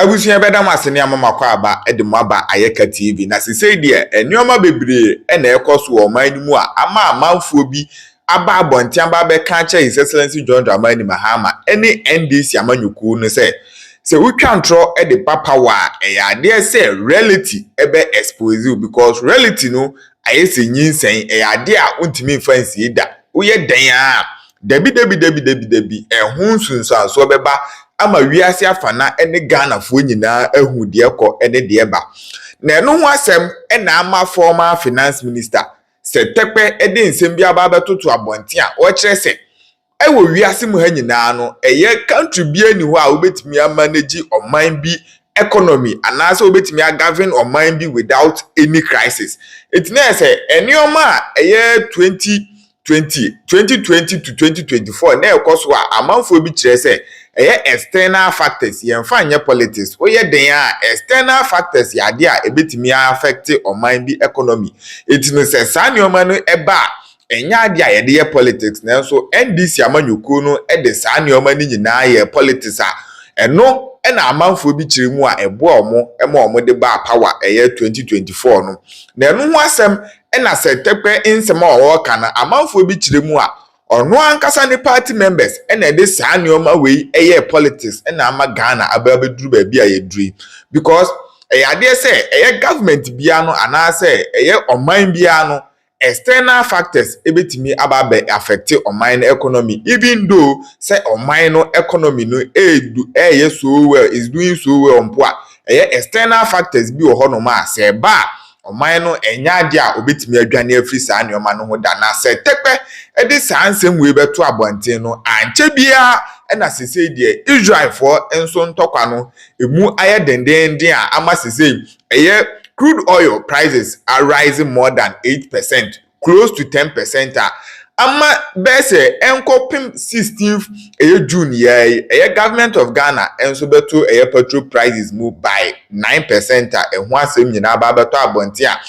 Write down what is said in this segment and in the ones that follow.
Abusia beda masene amama kwa aba edemo aba Ayeka TV na sesei de enioma bebre na ekoso o man mu a ama amanfo bi aba abonti aba be ka cha His Excellency John Dramani Mahama ene NDC amanyuku no se wutwa ntro de papa wa ade se reality ebe expose because reality no ayese nyinsen ade a untimi fancy da uye dan a debi ehun sunsan so beba ama wiase afana ene Ghana fo nyina ahu de ekọ ene de ba na eno ho asem ena ama former finance minister Seth Tekper ede nsem bia ba betoto abonte a o kire se ewo wiase mu ha nyina no eye country bia ni ho a obetimi manage oman bi economy anase obetimi govern oman bi without any crisis it na say enioma eye 2020 to 2024 na ekoso a amanfo bi kire se external factors yemfa nye politics oye den a external factors yade a ebetimi affect oman bi economy it no se sane oman no eba enya ade a yede ye politics na so NDC amanyoko no de sane oman ni nyina ye politics a eno na amanfo bi kire mu a ebo omo de ba power 2024 no na eno ho asem na Seth Tekper insem a wo kana amanfo bi kire mu a ono ankasa ni party members na de sane oman we politics na ama Ghana ababeduru ba bia ye duri because ade say government bia no anase oman bia no external factors ebetimi ababe affect oman economy even though say oman no economy no so well is doing so well mpo a external factors bi wo no ma say ba oman no enya ade a obetimi adwane afri saa ne oman no ho da na Seth Tekper edi sansem we beto abonten no anche bia na sesei de Israel for enso ntokwa no emu aye dendenden a ama sesei crude oil prices are rising more than 8%, close to 10%. Ama bese enkopim 16th June government of Ghana enso beto petrol prices move by 9%. Ehun asem nyina ba beto abonte a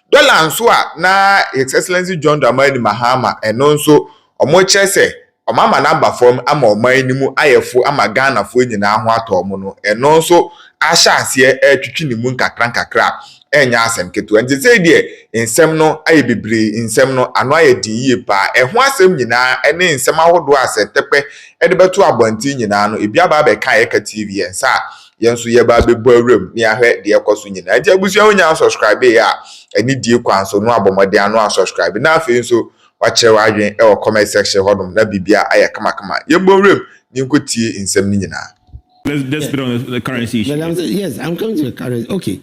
dollar nso a na His Excellency John Dramani Mahama eno nso omo chese omama number form ama oman ni mu ayefo ama Ghana fo nyina ho ato no eno nso ahyanse twitwi ni mu nkakra enya asem ketu enti say de nsem no aye bebre nsem no ano aye diye pa eho asem nyina ene nsem ahodo a Seth Tekper ede beto abonti nyina no ebia ba be kan Ayeka TV ensa yenso ye ba be bo awrem ni ahwe de ekoso nyina enti abusia onya subscribe ya eni die kwan so no abomode ano subscribe na afi nso wache wadwen comment section hodom na bibia aye kama ye bo awrem ni nkotie nsem ni nyina. Let's put on the currency issue. Yes, I'm coming to the currency. Okay.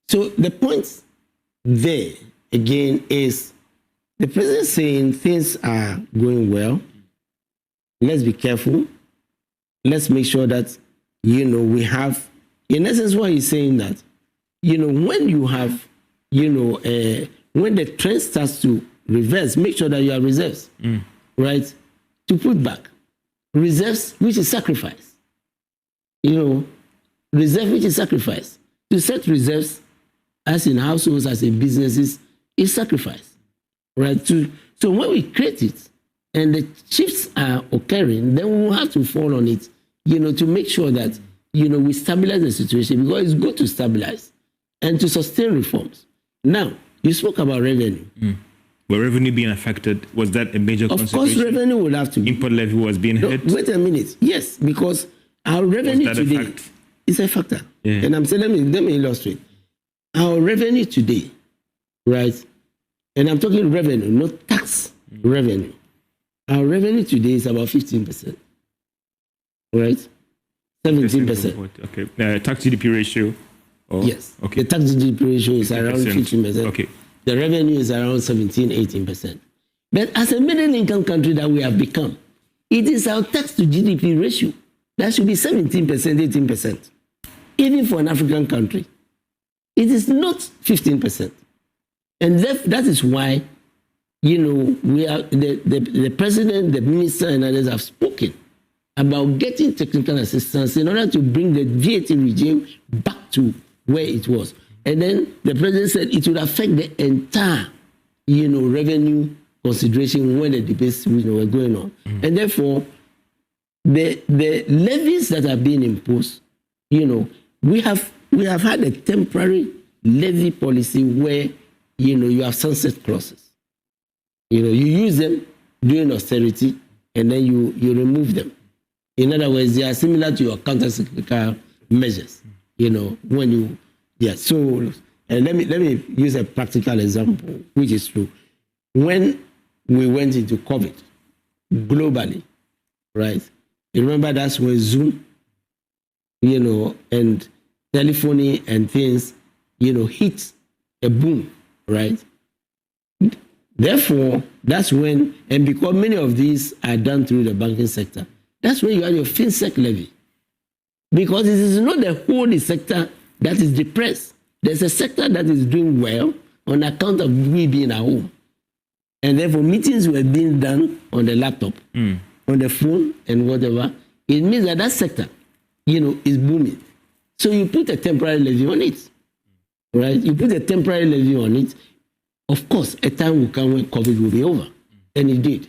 So the point there again is the president saying things are going well. Let's be careful. Let's make sure that, we have, in essence, what he's saying that, when you have, when the trend starts to reverse, make sure that you have reserves, right? To put back. Reserves, which is sacrifice. Reserve, which is sacrifice. To set reserves, as in households, as in businesses, is sacrifice, right? So when we create it and the shifts are occurring, then we will have to fall on it, to make sure that, we stabilize the situation, because it's good to stabilize and to sustain reforms. Now, you spoke about revenue. Were revenue being affected? Was that a major consideration? Of course, revenue will have to be. Import levy was being hit? Wait a minute. Yes, because our revenue today is a factor. Yeah. And I'm saying, let me illustrate. Our revenue today, right? And I'm talking revenue, not tax revenue. Our revenue today is about 15%, right? 17%. Okay. Tax GDP ratio? Yes. Okay. The tax GDP ratio is around 15%. Okay. The revenue is around 17, 18%. But as a middle income country that we have become, it is our tax to GDP ratio that should be 17%, 18%, even for an African country. It is not 15%. And that is why, we are the president, the minister, and others have spoken about getting technical assistance in order to bring the VAT regime back to where it was. And then the president said it would affect the entire, revenue consideration when the debates were going on. And therefore, the levies that are being imposed, we have had a temporary levy policy where, you have sunset clauses. You use them during austerity and then you remove them. In other words, they are similar to your counter-cyclical measures. When you, so, and let me use a practical example, which is true. When we went into COVID globally, right? You remember that's when Zoom, and telephony and things, hit a boom, right? Therefore, that's when, and because many of these are done through the banking sector, that's when you have your FinSec levy. Because it is not the whole sector that is depressed. There's a sector that is doing well on account of we being at home. And therefore, meetings were being done on the laptop, on the phone, and whatever. It means that sector, is booming. So you put a temporary levy on it, right? You put a temporary levy on it. Of course, a time will come when COVID will be over. And it did.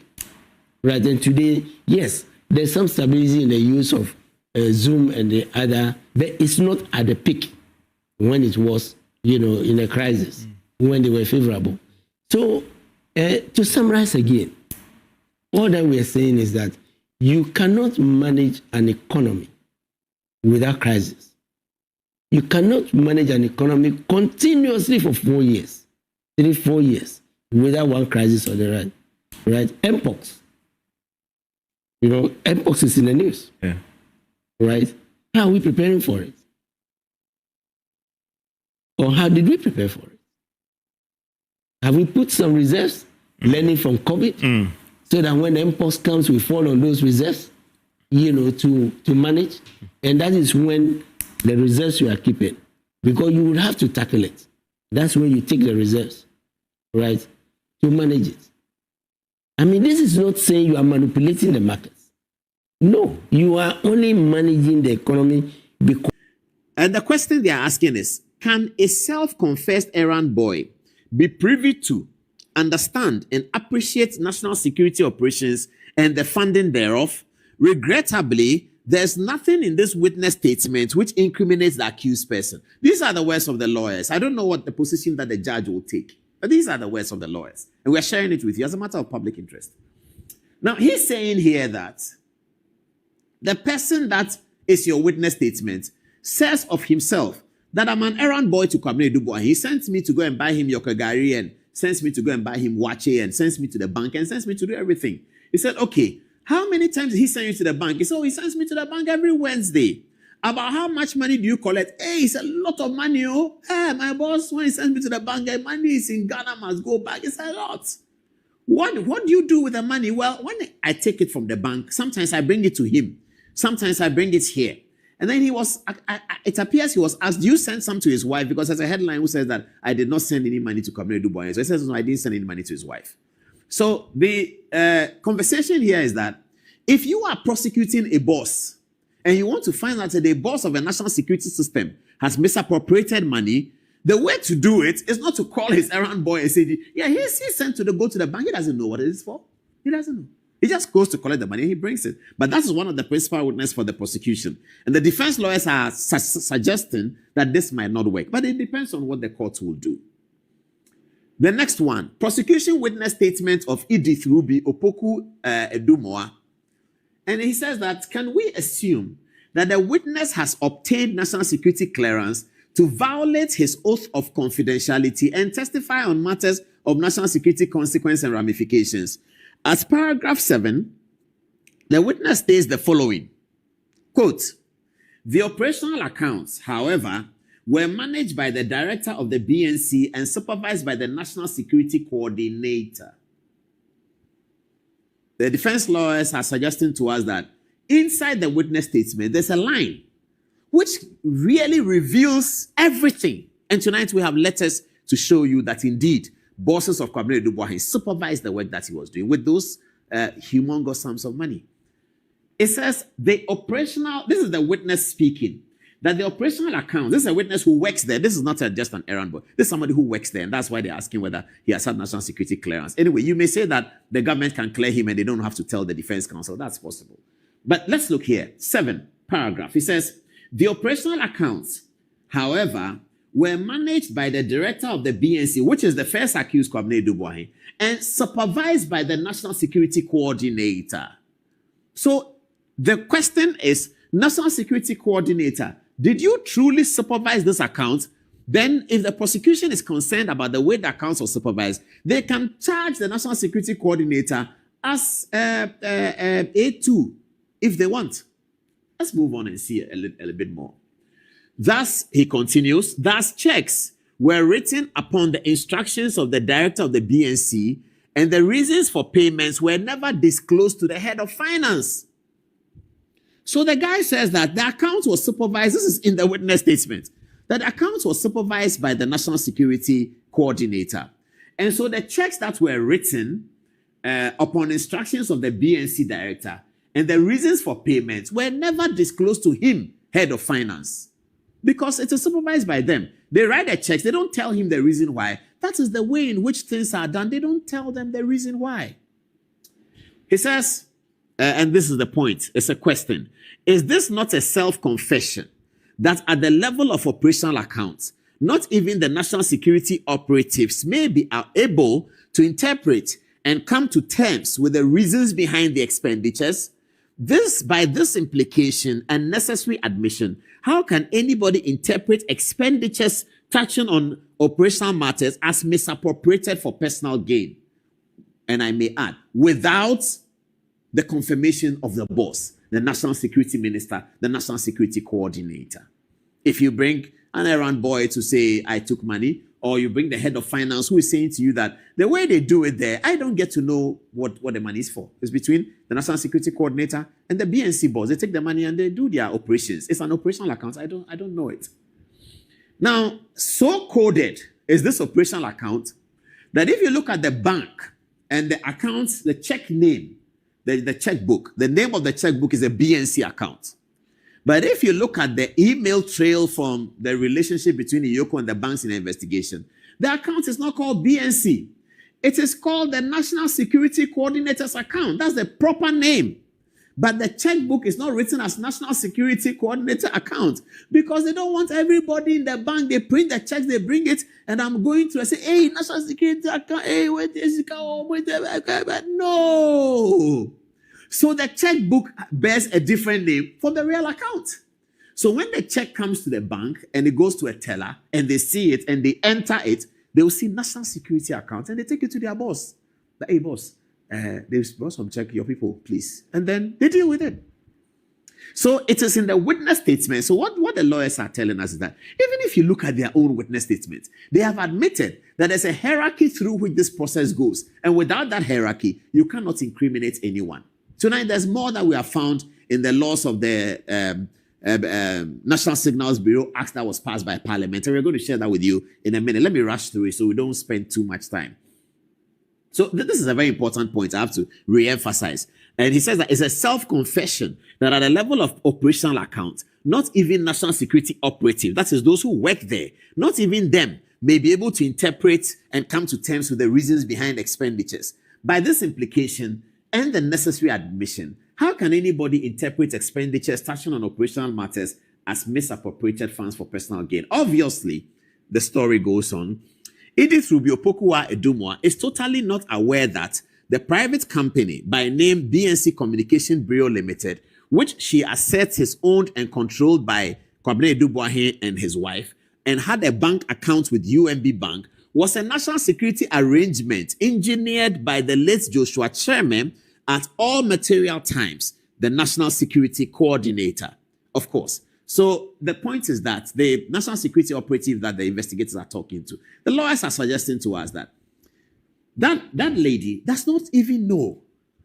Right? And today, yes, there's some stability in the use of Zoom and the other, but it's not at the peak when it was, in a crisis, when they were favorable. So, to summarize again, all that we are saying is that you cannot manage an economy without crisis. You cannot manage an economy continuously for 4 years. 3-4 years without one crisis or the right. Right? Mpox. Mpox is in the news. Yeah. Right? How are we preparing for it? Or how did we prepare for it? Have we put some reserves, learning from COVID, so that when Mpox comes, we fall on those reserves, to manage? And that is when the reserves you are keeping, because you would have to tackle it. That's when you take the reserves, right, to manage it. I mean, this is not saying you are manipulating the markets. No, you are only managing the economy because... And the question they are asking is, can a self-confessed errand boy be privy to, understand, and appreciate national security operations and the funding thereof? Regrettably, there's nothing in this witness statement which incriminates the accused person. These are the words of the lawyers. I don't know what the position that the judge will take, but these are the words of the lawyers. And we're sharing it with you as a matter of public interest. Now, he's saying here that the person that is your witness statement says of himself that I'm an errand boy to Kwabena Dubois. He sends me to go and buy him Yokagari and sends me to go and buy him Wache and sends me to the bank and sends me to do everything. He said, okay, how many times did he send you to the bank? He said, oh, he sends me to the bank every Wednesday. About how much money do you collect? Hey, it's a lot of money. Oh, hey, my boss, when he sends me to the bank, money is in Ghana, must go back. It's a lot. What do you do with the money? Well, when I take it from the bank, sometimes I bring it to him. Sometimes I bring it here. And then it appears he was asked, do you send some to his wife? Because there's a headline who says that I did not send any money to Kwabena Dubois. So he says, no, I didn't send any money to his wife. So the conversation here is that if you are prosecuting a boss and you want to find out that the boss of a national security system has misappropriated money, the way to do it is not to call his errand boy and say, yeah, he's sent to go to the bank. He doesn't know what it is for. He doesn't know. He just goes to collect the money and he brings it. But that is one of the principal witnesses for the prosecution. And the defense lawyers are suggesting that this might not work. But it depends on what the courts will do. The next one, prosecution witness statement of Edith Ruby Opoku Edumoa. And he says that, can we assume that the witness has obtained national security clearance to violate his oath of confidentiality and testify on matters of national security consequence and ramifications? As paragraph 7, the witness states the following, quote, the operational accounts, however, were managed by the director of the BNC and supervised by the National Security Coordinator. The defense lawyers are suggesting to us that inside the witness statement, there's a line which really reveals everything. And tonight we have letters to show you that indeed, bosses of Kwabena Dubois supervised the work that he was doing with those humongous sums of money. It says the operational, this is the witness speaking, that the operational account, this is a witness who works there. This is not just an errand boy. This is somebody who works there, and that's why they're asking whether he has had national security clearance. Anyway, you may say that the government can clear him and they don't have to tell the defense counsel. That's possible. But let's look here. 7 paragraph. It says, The operational accounts, however, were managed by the director of the BNC, which is the first accused, Kwabena Dubois, and supervised by the National Security Coordinator. So the question is, National Security Coordinator, did you truly supervise this account? Then if the prosecution is concerned about the way the accounts were supervised, they can charge the National Security Coordinator as A2 if they want. Let's move on and see a little bit more. Thus, he continues, thus checks were written upon the instructions of the director of the BNC, and the reasons for payments were never disclosed to the head of finance. So the guy says that the account was supervised, this is in the witness statement, that the account was supervised by the National Security Coordinator. And so the checks that were written upon instructions of the BNC director and the reasons for payments were never disclosed to him, head of finance. Because it is supervised by them. They write the checks. They don't tell him the reason why. That is the way in which things are done. They don't tell them the reason why. He says, and this is the point, it's a question. Is this not a self-confession that at the level of operational accounts, not even the national security operatives may be able to interpret and come to terms with the reasons behind the expenditures? This, by this implication and necessary admission, how can anybody interpret expenditures touching on operational matters as misappropriated for personal gain? And I may add, without the confirmation of the boss, the National Security Minister, the National Security Coordinator. If you bring an errand boy to say, I took money, or you bring the head of finance who is saying to you that the way they do it there, I don't get to know what the money is for. It's between the National Security Coordinator and the BNC boss. They take the money and they do their operations. It's an operational account. I don't know it. Now, so coded is this operational account that if you look at the bank and the accounts, the check name, the checkbook, the name of the checkbook is a BNC account. But if you look at the email trail from the relationship between Iyoko and the banks in the investigation, the account is not called BNC. It is called the National Security Coordinator's account. That's the proper name. But the checkbook is not written as National Security Coordinator account because they don't want everybody in the bank. They print the checks, they bring it, and I'm going to say, hey, National Security account, hey, wait, no. So the checkbook bears a different name for the real account. So when the check comes to the bank and it goes to a teller and they see it and they enter it, they will see National Security account and they take it to their boss. Like, hey, boss, they've brought some check, your people, please. And then they deal with it. So it is in the witness statement. So what the lawyers are telling us is that even if you look at their own witness statement, they have admitted that there's a hierarchy through which this process goes. And without that hierarchy, you cannot incriminate anyone. Tonight, there's more that we have found in the laws of the National Signals Bureau Act that was passed by Parliament. And we're going to share that with you in a minute. Let me rush through it so we don't spend too much time. So this is a very important point I have to re-emphasize. And he says that it's a self-confession that at the level of operational accounts, not even national security operative, that is those who work there, not even them may be able to interpret and come to terms with the reasons behind expenditures. By this implication, and the necessary admission, how can anybody interpret expenditures touching on operational matters as misappropriated funds for personal gain? Obviously, the story goes on. Edith Rubio Pokua Edumwa is totally not aware that the private company by name BNC Communication Bureau Limited, which she asserts is owned and controlled by Kwabena Dubois and his wife, and had a bank account with UMB Bank, was a national security arrangement engineered by the late Joshua Chairman at all material times, the National Security Coordinator, of course. So the point is that the national security operative that the investigators are talking to, the lawyers are suggesting to us that lady does not even know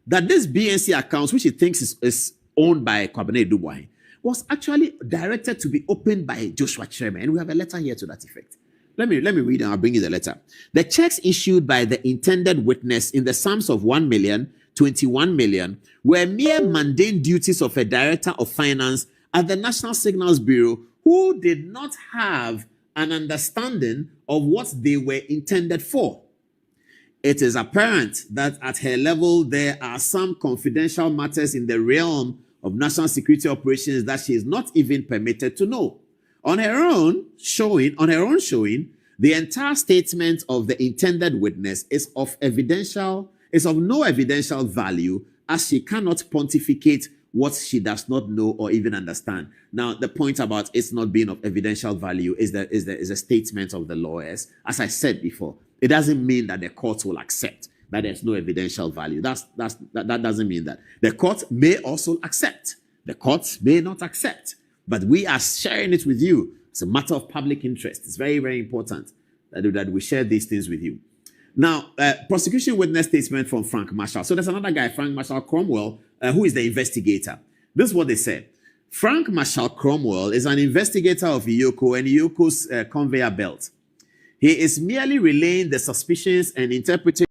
that this BNC account, which she thinks is owned by Kwabena Dubois, was actually directed to be opened by Joshua Chairman. And we have a letter here to that effect. Let me read and I'll bring you the letter. The checks issued by the intended witness in the sums of 1 million, 21 million were mere mundane duties of a director of finance at the National Signals Bureau who did not have an understanding of what they were intended for. It is apparent that at her level there are some confidential matters in the realm of national security operations that she is not even permitted to know. On her own showing, the entire statement of the intended witness is of no evidential value, as she cannot pontificate what she does not know or even understand. Now, the point about it's not being of evidential value is a statement of the lawyers. As I said before, it doesn't mean that the court will accept that there's no evidential value. That doesn't mean that. The court may also accept. The court may not accept. But we are sharing it with you. It's a matter of public interest. It's very, very important that we share these things with you. Now, prosecution witness statement from Frank Marshall. So there's another guy, Frank Marshall Cromwell, who is the investigator. This is what they said. Frank Marshall Cromwell is an investigator of Iyoko and Iyoko's conveyor belt. He is merely relaying the suspicions and interpreting